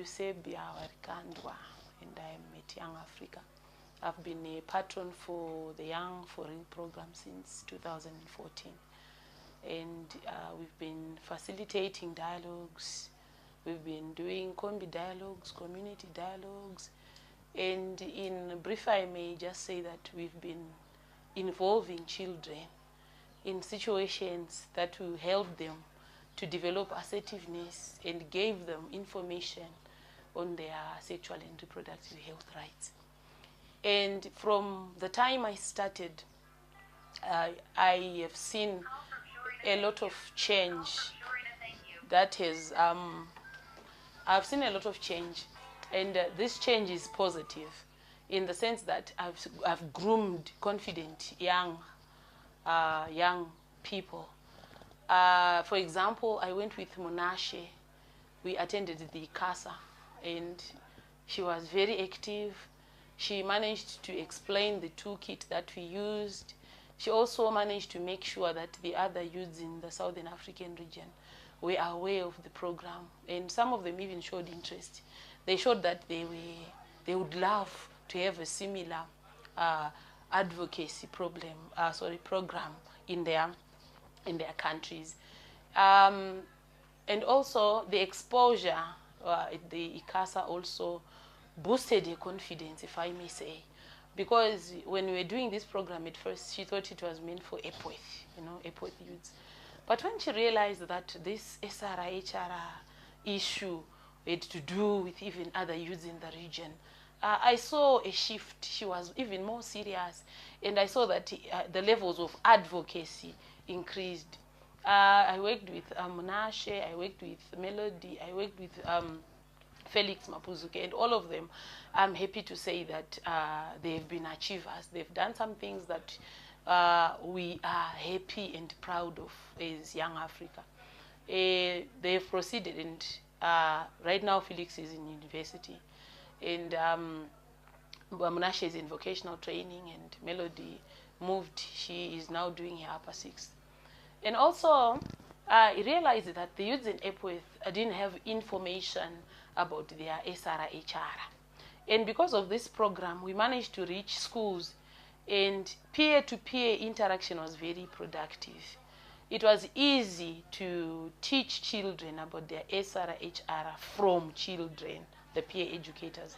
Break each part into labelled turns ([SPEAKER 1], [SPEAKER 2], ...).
[SPEAKER 1] Eusebia Warikandwa, and I'm at Young Africa. I've been a patron for the Young for Real program since 2014. And we've been facilitating dialogues. We've been doing combi dialogues, community dialogues. And in brief, I may just say that we've been involving children in situations that will help them to develop assertiveness and give them information on their sexual and reproductive health rights. And from the time I started, I have seen a lot of change that has, I've seen a lot of change, and this change is positive in the sense that I've groomed confident young people. For example, I went with Monashe. We attended the CASA, and she was very active. She managed to explain the toolkit that we used. She also managed to make sure that the other youths in the Southern African region were aware of the program, and some of them even showed interest. They showed that they would love to have a similar advocacy program in their countries. And also the exposure at the ICASA also boosted her confidence, if I may say, because when we were doing this program at first, she thought it was meant for Epworth, Epworth youths. But when she realized that this SRA-HR issue had to do with even other youths in the region, I saw a shift. She was even more serious, and I saw that the levels of advocacy increased. I worked with Monashe, I worked with Melody, I worked with Felix Mapuzuke, and all of them, I'm happy to say that they've been achievers. They've done some things that we are happy and proud of as Young Africa. They've proceeded, and right now Felix is in university, and Monashe is in vocational training, and Melody moved. She is now doing her upper sixth. And also, I realized that the youths in Epworth didn't have information about their SRA-HR. And because of this program, we managed to reach schools, and peer-to-peer interaction was very productive. It was easy to teach children about their SRA-HR from children, the peer educators.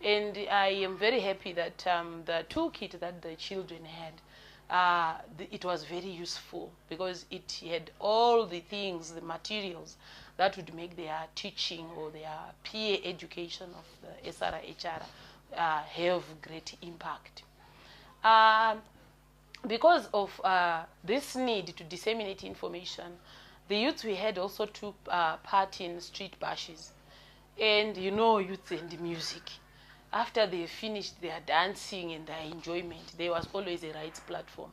[SPEAKER 1] And I am very happy that the toolkit that the children had, it was very useful because it had all the things, the materials that would make their teaching or their peer education of the SRA-HR have great impact. Because of this need to disseminate information, the youths we had also took part in street bashes. And youth and music. After they finished their dancing and their enjoyment, there was always a rights platform.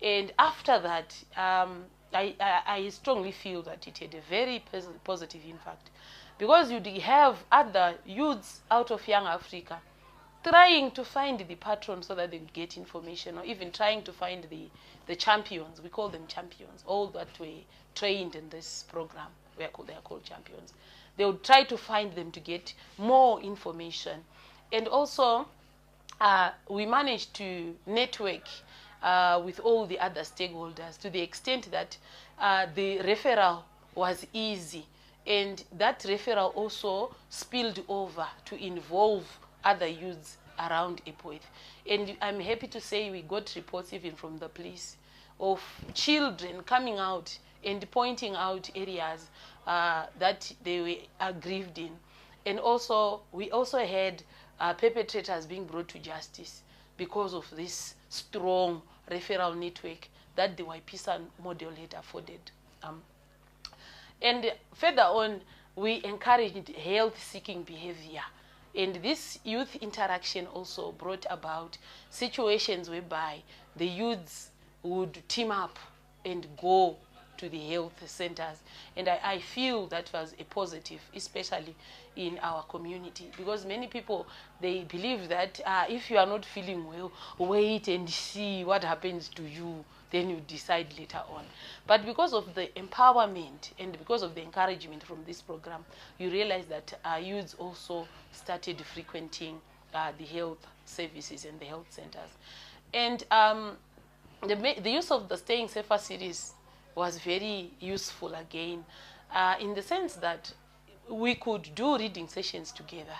[SPEAKER 1] And after that, I strongly feel that it had a very positive impact, because you have other youths out of Young Africa trying to find the patron so that they would get information, or even trying to find the champions. We call them champions. All that were trained in this program, they are called champions. They would try to find them to get more information. And also, we managed to network with all the other stakeholders to the extent that the referral was easy. And that referral also spilled over to involve other youths around Epworth. And I'm happy to say we got reports even from the police of children coming out and pointing out areas that they were aggrieved in. And also, we also had perpetrators being brought to justice because of this strong referral network that the YPSA model had afforded. And further on, we encouraged health-seeking behavior. And this youth interaction also brought about situations whereby the youths would team up and go to the health centers. And I feel that was a positive, especially in our community, because many people, they believe that if you are not feeling well, wait and see what happens to you, then you decide later on. But because of the empowerment and because of the encouragement from this program, you realize that youths also started frequenting the health services and the health centers. And the use of the Staying Safer series was very useful again, in the sense that we could do reading sessions together.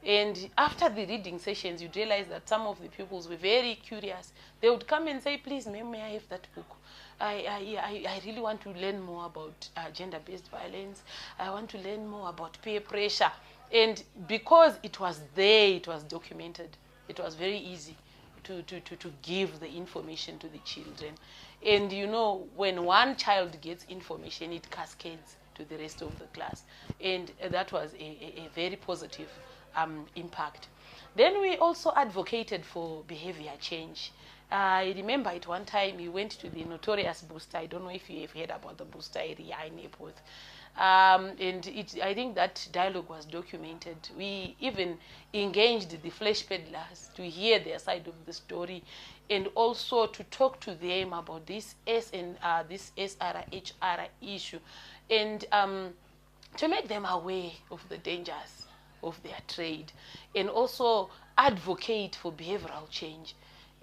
[SPEAKER 1] And after the reading sessions, you'd realize that some of the pupils were very curious. They would come and say, please, ma'am, may I have that book? I really want to learn more about gender-based violence. I want to learn more about peer pressure. And because it was there, it was documented, it was very easy to give the information to the children. And you know, when one child gets information, it cascades to the rest of the class. And that was a very positive impact. Then we also advocated for behavior change. I remember at one time we went to the notorious booster. I don't know if you have heard about the booster area in Epworth. And I think that dialogue was documented. We even engaged the flesh peddlers to hear their side of the story, and also to talk to them about this this SRHR issue, and to make them aware of the dangers of their trade, and also advocate for behavioral change.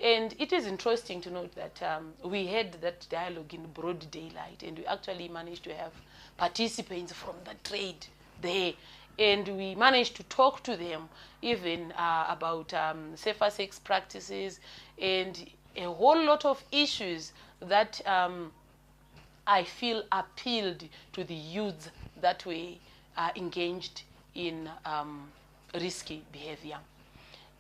[SPEAKER 1] And it is interesting to note that we had that dialogue in broad daylight, and we actually managed to have participants from the trade there. And we managed to talk to them even about safer sex practices and a whole lot of issues that I feel appealed to the youth that were engaged in risky behavior.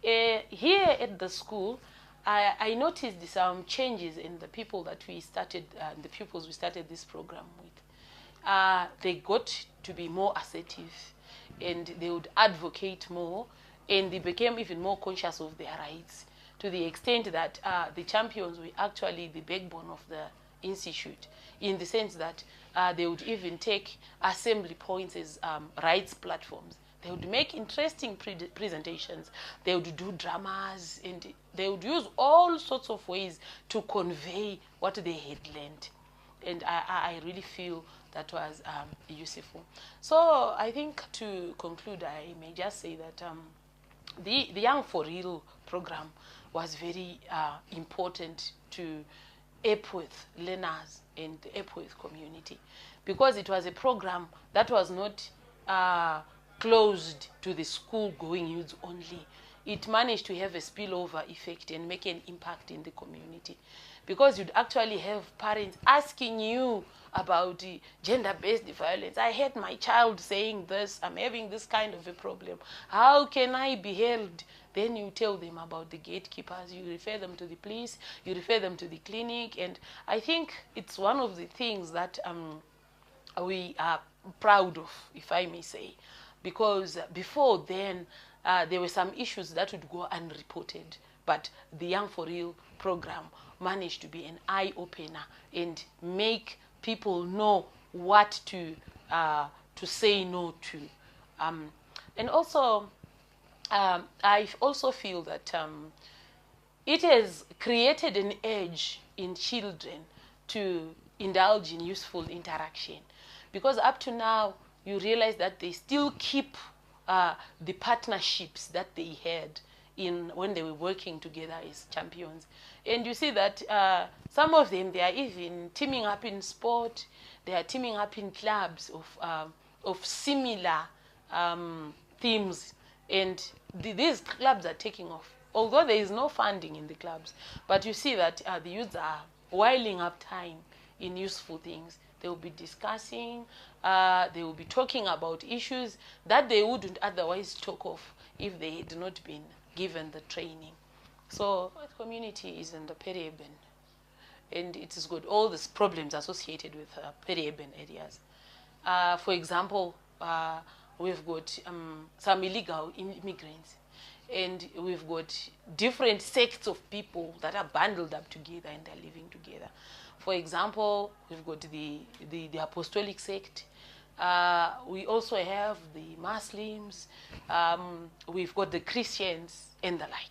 [SPEAKER 1] Here at the school, I noticed some changes in the people that we started, the pupils we started this program with. They got to be more assertive, and they would advocate more, and they became even more conscious of their rights, to the extent that the champions were actually the backbone of the institute, in the sense that they would even take assembly points as rights platforms. They would make interesting presentations. They would do dramas, and they would use all sorts of ways to convey what they had learned. And I really feel that was useful. So I think to conclude, I may just say that the Young for Real program was very important to Epworth learners and the Epworth community, because it was a program that was not closed to the school-going youths only. It managed to have a spillover effect and make an impact in the community, because you'd actually have parents asking you about gender-based violence. I heard my child saying this, I'm having this kind of a problem. How can I be held? Then you tell them about the gatekeepers, you refer them to the police, you refer them to the clinic. And I think it's one of the things that we are proud of, if I may say, because before then, there were some issues that would go unreported, but the Young for Real program managed to be an eye-opener and make people know what to say no to. And also, I also feel that it has created an urge in children to indulge in useful interaction, because up to now, you realize that they still keep the partnerships that they had when they were working together as champions. And you see that some of them, they are even teaming up in sport, they are teaming up in clubs of similar themes. And these clubs are taking off, although there is no funding in the clubs. But you see that the youths are whiling up time in useful things. They will be discussing, they will be talking about issues that they wouldn't otherwise talk of if they had not been given the training. So the community is in the peri-urban, and it has got all these problems associated with peri-urban areas. For example, we've got some illegal immigrants, and we've got different sects of people that are bundled up together and they're living together. For example, we've got the apostolic sect. We also have the Muslims. We've got the Christians and the like.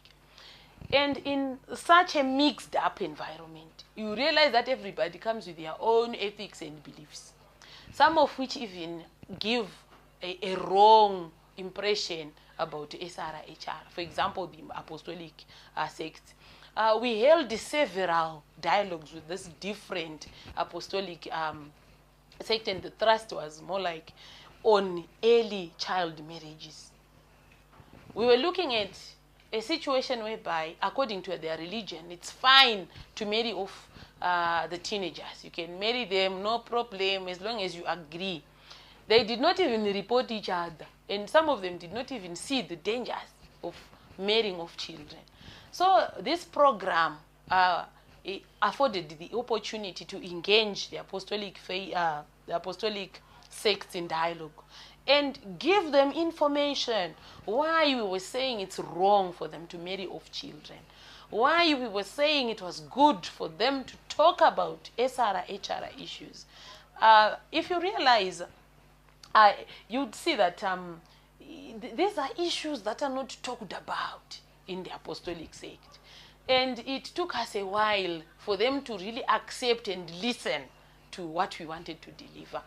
[SPEAKER 1] And in such a mixed up environment, you realize that everybody comes with their own ethics and beliefs, some of which even give a wrong impression about SRHR. For example, the apostolic sect. We held several dialogues with this different apostolic sect, and the thrust was more like on early child marriages. We were looking at a situation whereby, according to their religion, it's fine to marry off the teenagers. You can marry them, no problem, as long as you agree. They did not even report each other, and some of them did not even see the dangers of marrying off children. So this program afforded the opportunity to engage the apostolic sects in dialogue and give them information why we were saying it's wrong for them to marry off children, why we were saying it was good for them to talk about SRHR issues. If you realize, you'd see that these are issues that are not talked about in the apostolic sect. And it took us a while for them to really accept and listen to what we wanted to deliver.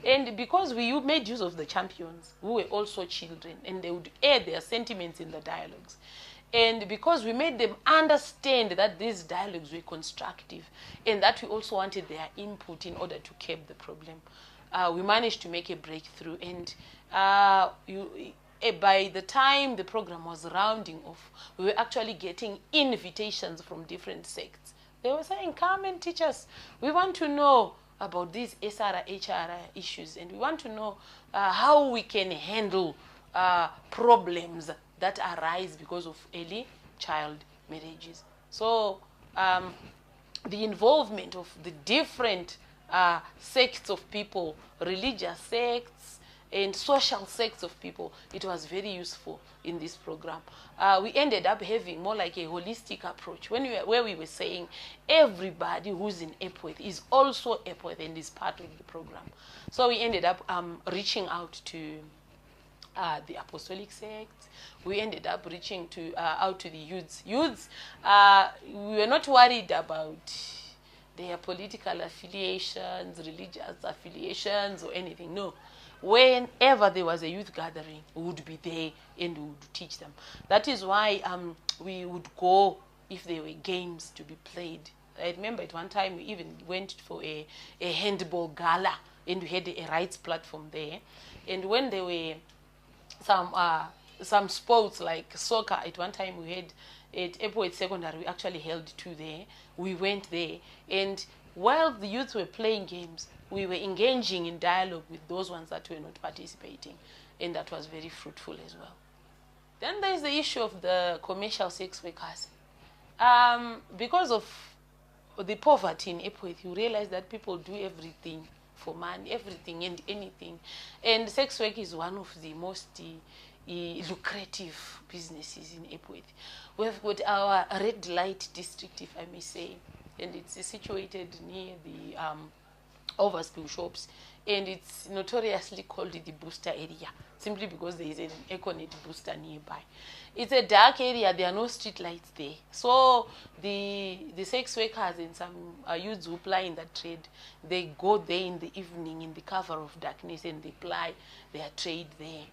[SPEAKER 1] And because we made use of the champions, who were also children, and they would air their sentiments in the dialogues. And because we made them understand that these dialogues were constructive and that we also wanted their input in order to curb the problem, we managed to make a breakthrough. And by the time the program was rounding off, we were actually getting invitations from different sects. They were saying, come and teach us. We want to know about these SRHR issues, and we want to know how we can handle problems that arise because of early child marriages. So the involvement of the different sects of people, religious sects and social sects of people, it was very useful in this program. We ended up having more like a holistic approach where we were saying everybody who's in Epworth is also Epworth and is part of the program. So we ended up reaching out to the apostolic sects. We ended up reaching out to the youths. We were not worried about their political affiliations, religious affiliations, or anything. No. Whenever there was a youth gathering, we would be there and we would teach them. That is why we would go if there were games to be played. I remember at one time we even went for a handball gala, and we had a rights platform there. And when there were some sports like soccer, at one time we had at Epworth Secondary, we actually held 2 there. We went there, and while the youth were playing games, we were engaging in dialogue with those ones that were not participating, and that was very fruitful as well. Then there is the issue of the commercial sex workers. Because of the poverty in Epworth, you realize that people do everything for money, everything and anything. And sex work is one of the most lucrative businesses in Epworth. We've got our red light district, if I may say, and it's situated near the overspill shops, and it's notoriously called the booster area, simply because there is an Econet booster nearby. It's a dark area, there are no street lights there. So the sex workers and some youths who ply in that trade, they go there in the evening in the cover of darkness and they ply their trade there.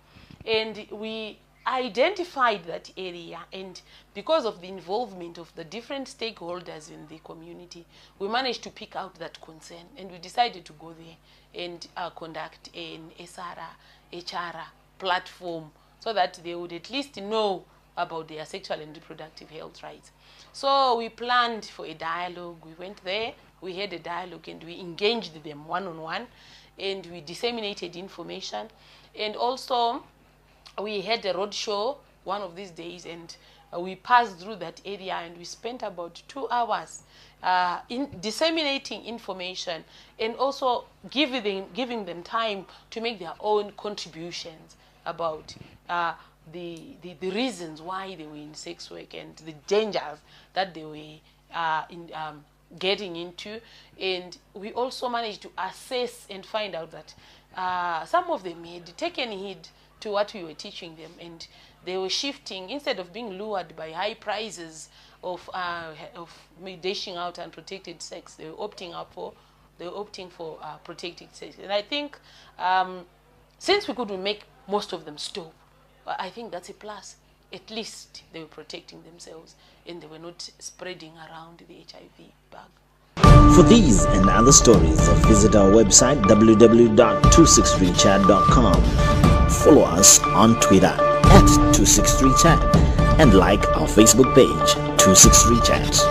[SPEAKER 1] And we identified that area, and because of the involvement of the different stakeholders in the community, we managed to pick out that concern, and we decided to go there and conduct an SRHR platform so that they would at least know about their sexual and reproductive health rights. So we planned for a dialogue. We went there, we had a dialogue, and we engaged them one-on-one, and we disseminated information. And also we had a road show one of these days, and we passed through that area, and we spent about 2 hours in disseminating information and also giving them time to make their own contributions about the reasons why they were in sex work and the dangers that they were getting into. And we also managed to assess and find out that some of them had taken heed to what we were teaching them, and they were shifting. Instead of being lured by high prices of dishing out unprotected sex, they were opting for protected sex. And I think since we couldn't make most of them stop, I think that's a plus. At least they were protecting themselves and they were not spreading around the HIV bug.
[SPEAKER 2] For these and other stories, visit our website www.263chat.com. Follow us on Twitter @263chat and like our Facebook page 263chat.